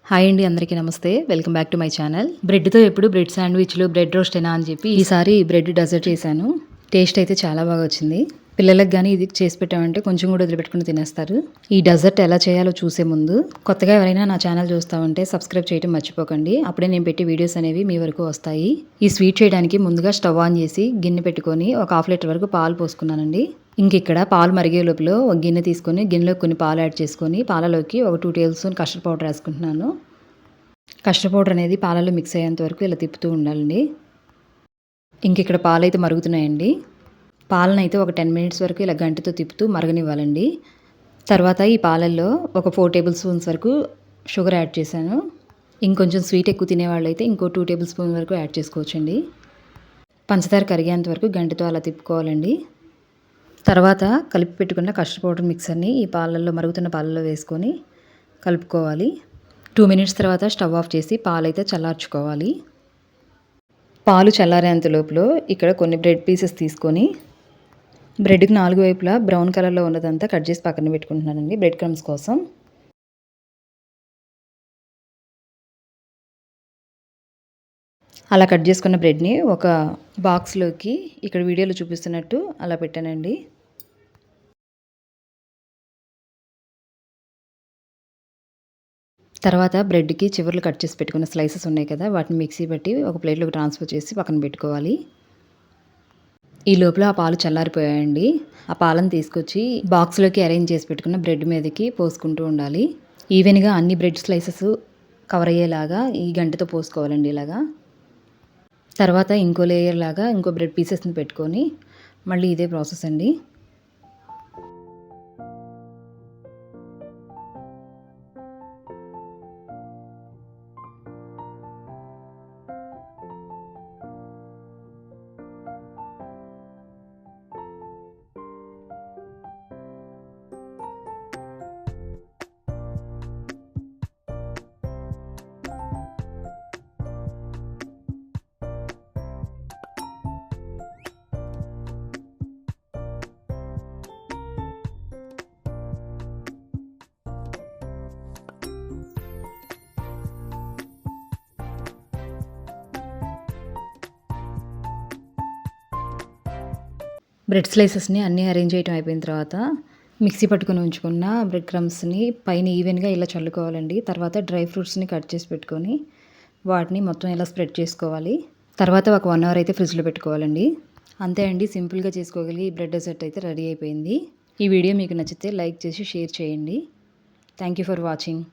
Hi అండి, అందరికీ నమస్తే. Welcome back to my channel. బ్రెడ్‌తో ఎప్పుడు బ్రెడ్ శాండ్‌విచ్‌లు, బ్రెడ్ రోస్టేనా అని చెప్పి ఈసారి బ్రెడ్ డెజర్ట్ చేశాను. టేస్ట్ అయితే చాలా బాగా వచ్చింది. పిల్లలకు గానీ ఇది చేసి పెట్టామంటే కొంచెం కూడా వదిలిపెట్టుకుని తినేస్తారు. ఈ డెజర్ట్ ఎలా చేయాలో చూసే ముందు కొత్తగా ఎవరైనా నా ఛానల్ చూస్తా ఉంటే సబ్స్క్రైబ్ చేయడం మర్చిపోకండి. అప్పుడే నేను పెట్టే వీడియోస్ అనేవి మీ వరకు వస్తాయి. ఈ స్వీట్ చేయడానికి ముందుగా స్టవ్ ఆన్ చేసి గిన్నె పెట్టుకొని ఒక హాఫ్ లీటర్ వరకు పాలు పోసుకున్నానండి. ఇక్కడ పాలు మరిగే లోపల ఒక గిన్నె తీసుకొని గిన్నెలో కొన్ని పాలు యాడ్ చేసుకొని పాలలోకి ఒక 2 టేబుల్ స్పూన్ కస్టర్డ్ పౌడర్ వేసుకుంటున్నాను. కస్టర్డ్ పౌడర్ అనేది పాలలో మిక్స్ అయ్యేంత వరకు ఇలా తిప్పుతూ ఉండాలండి. ఇక్కడ పాలైతే మరుగుతున్నాయండి. పాలనైతే ఒక 10 మినిట్స్ వరకు ఇలా గంటెతో తిప్పుతూ మరగనివ్వాలండి. తర్వాత ఈ పాలల్లో ఒక 4 టేబుల్ స్పూన్స్ వరకు షుగర్ యాడ్ చేశాను. ఇంకొంచెం స్వీట్ ఎక్కువ తినేవాళ్ళైతే ఇంకో 2 టేబుల్ స్పూన్ వరకు యాడ్ చేసుకోవచ్చండి. పంచదార కరిగేంత వరకు గంటెతో అలా తిప్పుకోవాలండి. తర్వాత కలిపి పెట్టుకున్న కస్టర్డ్ పౌడర్ మిక్సర్ని ఈ పాలల్లో మరుగుతున్న పాలల్లో వేసుకొని కలుపుకోవాలి. 2 మినిట్స్ తర్వాత స్టవ్ ఆఫ్ చేసి పాలైతే చల్లార్చుకోవాలి. పాలు చల్లారేంత లోపల ఇక్కడ కొన్ని బ్రెడ్ పీసెస్ తీసుకొని బ్రెడ్కి 4 వైపులా బ్రౌన్ కలర్లో ఉన్నదంతా కట్ చేసి పక్కన పెట్టుకుంటున్నానండి బ్రెడ్ క్రమ్స్ కోసం. అలా కట్ చేసుకున్న బ్రెడ్ని ఒక బాక్స్లోకి ఇక్కడ వీడియోలో చూపిస్తున్నట్టు అలా పెట్టానండి. తర్వాత బ్రెడ్‌కి చివర్లు కట్ చేసి పెట్టుకున్న స్లైసెస్ ఉన్నాయి కదా, వాటిని మిక్సీ పట్టి ఒక ప్లేట్‌లోకి ట్రాన్స్‌ఫర్ చేసి పక్కన పెట్టుకోవాలి. ఈ లోపల ఆ పాలు చల్లారిపోయాయండి. ఆ పాలను తీసుకొచ్చి బాక్స్‌లోకి అరేంజ్ చేసి పెట్టుకున్న బ్రెడ్ మీదకి పోసుకుంటూ ఉండాలి. ఈవెన్‌గా అన్ని బ్రెడ్ స్లైసెస్ కవర్ అయ్యేలాగా ఈ గంటెతో పోసుకోవాలండి ఇలాగా. తర్వాత ఇంకో లేయర్ లాగా ఇంకో బ్రెడ్ పీసెస్‌ని పెట్టుకొని మళ్ళీ ఇదే ప్రాసెస్ అండి. బ్రెడ్ స్లైసెస్ని అన్నీ అరేంజ్ చేయడం అయిపోయిన తర్వాత మిక్సీ పట్టుకొని ఉంచుకున్న బ్రెడ్ క్రమ్స్ని పైన ఈవెన్గా ఇలా చల్లుకోవాలండి. తర్వాత డ్రై ఫ్రూట్స్ని కట్ చేసి పెట్టుకొని వాటిని మొత్తం ఇలా స్ప్రెడ్ చేసుకోవాలి. తర్వాత ఒక 1 అవర్ అయితే ఫ్రిడ్జ్లో పెట్టుకోవాలండి. అంతే అండి, సింపుల్గా చేసుకోగలిగి ఈ బ్రెడ్ డెజర్ట్ అయితే రెడీ అయిపోయింది. ఈ వీడియో మీకు నచ్చితే లైక్ చేసి షేర్ చేయండి. Thank you for watching.